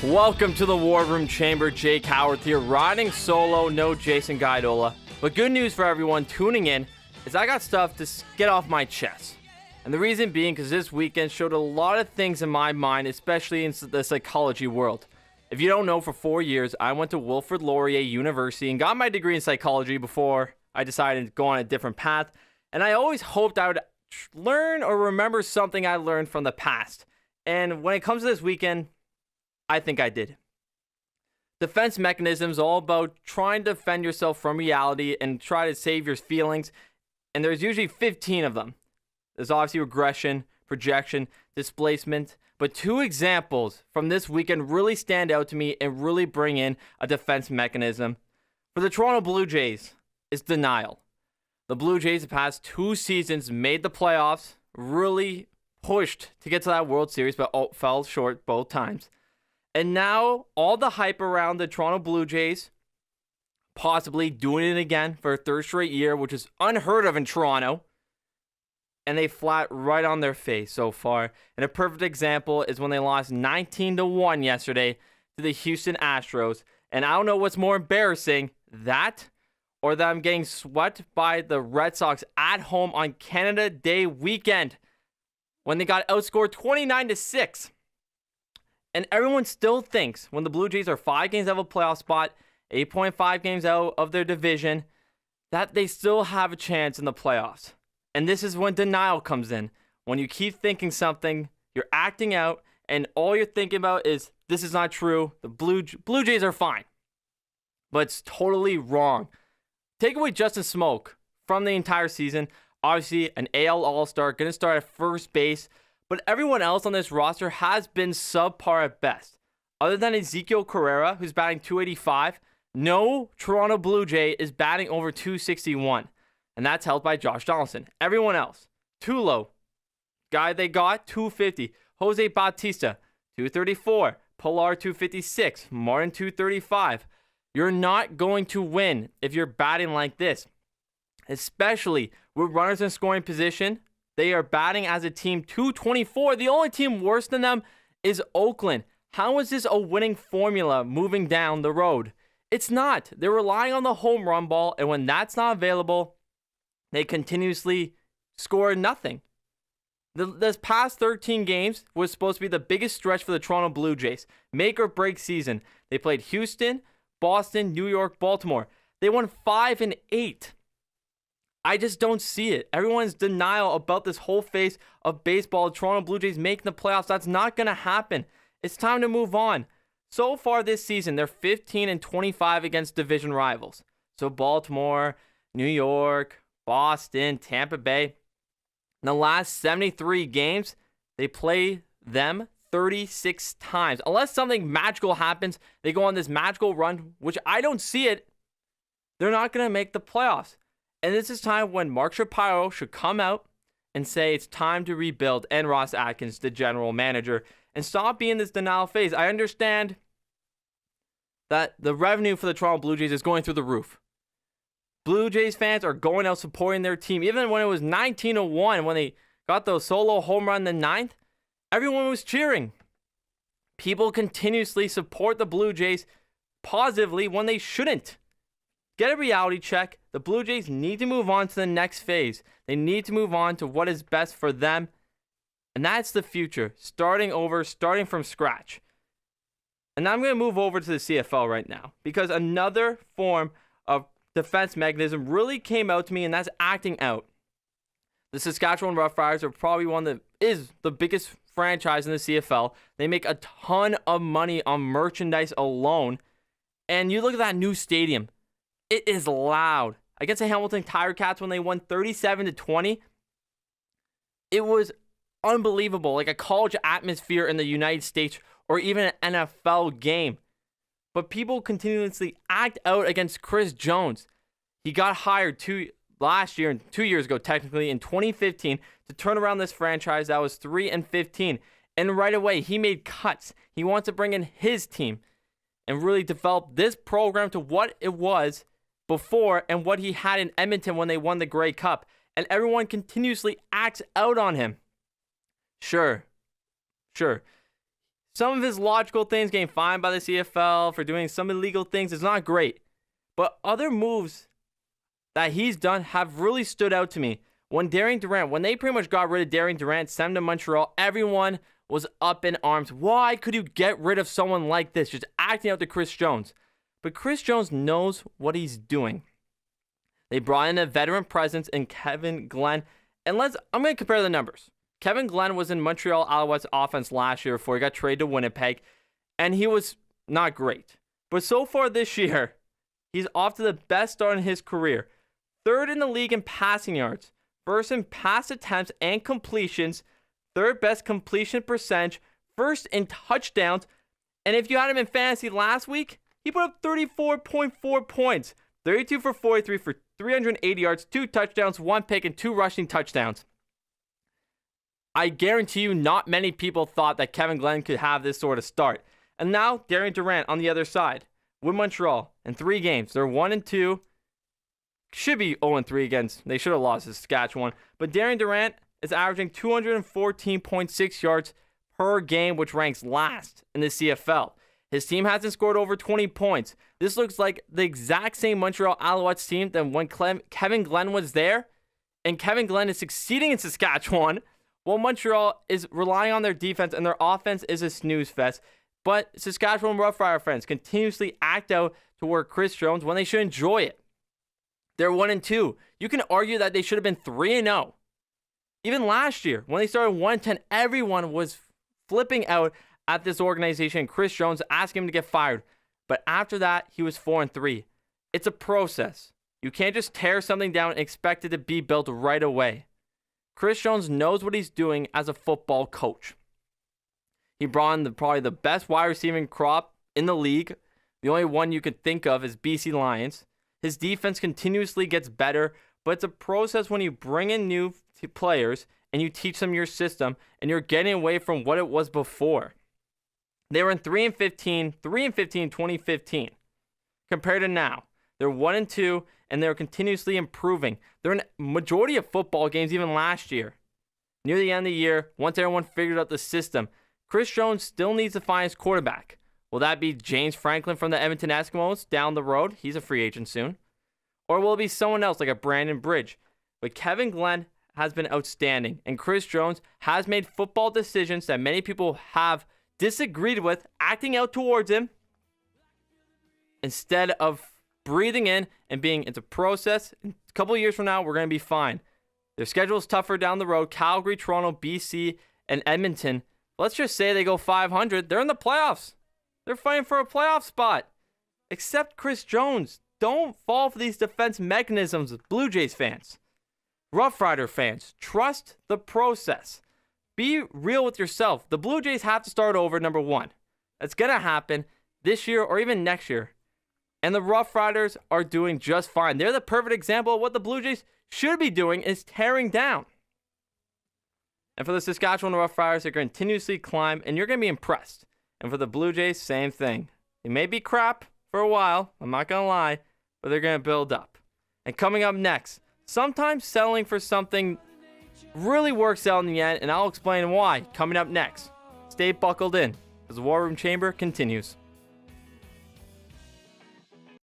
Welcome to the War Room Chamber. Jake Howard here, riding solo, no Jason Guidola. But good news for everyone tuning in is I got stuff to get off my chest. And the reason being because this weekend showed a lot of things in my mind, especially in the psychology world. If you don't know, for 4 years, I went to Wilfrid Laurier University and got my degree in psychology before I decided to go on a different path. And I always hoped I would learn or remember something I learned from the past. And when it comes to this weekend, I think I did. Defense mechanisms all about trying to defend yourself from reality and try to save your feelings. And there's usually 15 of them. There's obviously regression, projection, displacement. But 2 examples from this weekend really stand out to me and really bring in a defense mechanism. For the Toronto Blue Jays, it's denial. The Blue Jays the past 2 seasons made the playoffs, really pushed to get to that World Series, but fell short both times. And now, all the hype around the Toronto Blue Jays possibly doing it again for a 3rd straight year, which is unheard of in Toronto. And they flat right on their face so far. And a perfect example is when they lost 19-1 yesterday to the Houston Astros. And I don't know what's more embarrassing, that or them getting swept by the Red Sox at home on Canada Day weekend when they got outscored 29-6. And everyone still thinks when the Blue Jays are 5 games out of a playoff spot, 8.5 games out of their division, that they still have a chance in the playoffs. And this is when denial comes in. When you keep thinking something, you're acting out, and all you're thinking about is, this is not true. The Blue Jays are fine. But it's totally wrong. Take away Justin Smoak from the entire season. Obviously, an AL All-Star, going to start at first base. But everyone else on this roster has been subpar at best. Other than Ezekiel Carrera, who's batting .285, no Toronto Blue Jay is batting over .261. And that's held by Josh Donaldson. Everyone else, Tulo, guy they got, .250. Jose Bautista, .234. Pilar, .256. Martin, .235. You're not going to win if you're batting like this. Especially with runners in scoring position. They are batting as a team .224. The only team worse than them is Oakland. How is this a winning formula moving down the road? It's not. They're relying on the home run ball, and when that's not available, they continuously score nothing. This past 13 games was supposed to be the biggest stretch for the Toronto Blue Jays. Make or break season. They played Houston, Boston, New York, Baltimore. They won 5 and 8. I just don't see it. Everyone's denial about this whole face of baseball. Toronto Blue Jays making the playoffs. That's not going to happen. It's time to move on. So far this season, they're 15 and 25 against division rivals. So Baltimore, New York, Boston, Tampa Bay. In the last 73 games, they play them 36 times. Unless something magical happens, they go on this magical run, which I don't see it. They're not going to make the playoffs. And this is time when Mark Shapiro should come out and say it's time to rebuild, and Ross Atkins, the general manager, and stop being this denial phase. I understand that the revenue for the Toronto Blue Jays is going through the roof. Blue Jays fans are going out supporting their team. Even when it was 19-1, when they got the solo home run in the 9th, everyone was cheering. People continuously support the Blue Jays positively when they shouldn't. Get a reality check. The Blue Jays need to move on to the next phase. They need to move on to what is best for them. And that's the future. Starting over, starting from scratch. And I'm going to move over to the CFL right now. Because another form of defense mechanism really came out to me, and that's acting out. The Saskatchewan Roughriders are probably one that is the biggest franchise in the CFL. They make a ton of money on merchandise alone. And you look at that new stadium. It is loud. Against the Hamilton Tiger Cats when they won 37-20, it was unbelievable. Like a college atmosphere in the United States or even an NFL game. But people continuously act out against Chris Jones. He got hired 2 years ago, technically, in 2015 to turn around this franchise that was 3-15. And right away, he made cuts. He wants to bring in his team and really develop this program to what it was before and what he had in Edmonton when they won the Grey Cup. And everyone continuously acts out on him. Sure. Some of his logical things, getting fined by the CFL for doing some illegal things, is not great. But other moves that he's done have really stood out to me. When Darian Durant, when they pretty much got rid of Darian Durant, sent him to Montreal, everyone was up in arms. Why could you get rid of someone like this, just acting out to Chris Jones? But Chris Jones knows what he's doing. They brought in a veteran presence in Kevin Glenn. And I'm going to compare the numbers. Kevin Glenn was in Montreal Alouettes offense last year before he got traded to Winnipeg, and he was not great. But so far this year, he's off to the best start in his career. Third in the league in passing yards, first in pass attempts and completions, third best completion percentage, first in touchdowns. And if you had him in fantasy last week, he put up 34.4 points, 32 for 43 for 380 yards, 2 touchdowns, 1 pick, and 2 rushing touchdowns. I guarantee you not many people thought that Kevin Glenn could have this sort of start. And now Darian Durant on the other side with Montreal in 3 games. They're 1-2. Should be 0-3 against. They should have lost to Saskatchewan. But Darian Durant is averaging 214.6 yards per game, which ranks last in the CFL. His team hasn't scored over 20 points. This looks like the exact same Montreal Alouettes team than when Kevin Glenn was there. And Kevin Glenn is succeeding in Saskatchewan, while Montreal is relying on their defense, and their offense is a snooze fest. But Saskatchewan Roughrider fans continuously act out toward Chris Jones when they should enjoy it. They're 1-2. You can argue that they should have been 3-0. Even last year, when they started 1-10, everyone was flipping out at this organization. Chris Jones asking him to get fired. But after that, he was 4-3. It's a process. You can't just tear something down and expect it to be built right away. Chris Jones knows what he's doing as a football coach. He brought in probably the best wide receiving crop in the league. The only one you could think of is BC Lions. His defense continuously gets better, but it's a process when you bring in new players and you teach them your system and you're getting away from what it was before. They were in 3-15 in 2015. Compared to now, they're 1-2 and they're continuously improving. They're in majority of football games even last year. Near the end of the year, once everyone figured out the system, Chris Jones still needs to find his quarterback. Will that be James Franklin from the Edmonton Eskimos down the road? He's a free agent soon. Or will it be someone else like a Brandon Bridge? But Kevin Glenn has been outstanding, and Chris Jones has made football decisions that many people have disagreed with, acting out towards him instead of breathing in and being, it's a process. A couple of years from now, we're going to be fine. Their schedule is tougher down the road. Calgary, Toronto, BC, and Edmonton. Let's just say they go 500. They're in the playoffs. They're fighting for a playoff spot. Except Chris Jones. Don't fall for these defense mechanisms, Blue Jays fans. Rough Rider fans, trust the process. Be real with yourself. The Blue Jays have to start over, number one. That's going to happen this year or even next year. And the Rough Riders are doing just fine. They're the perfect example of what the Blue Jays should be doing, is tearing down. And for the Saskatchewan Rough Riders, they're going to continuously climb, and you're going to be impressed. And for the Blue Jays, same thing. They may be crap for a while, I'm not going to lie, but they're going to build up. And coming up next, sometimes settling for something really works out in the end, and I'll explain why coming up next. Stay buckled in, as the War Room Chamber continues.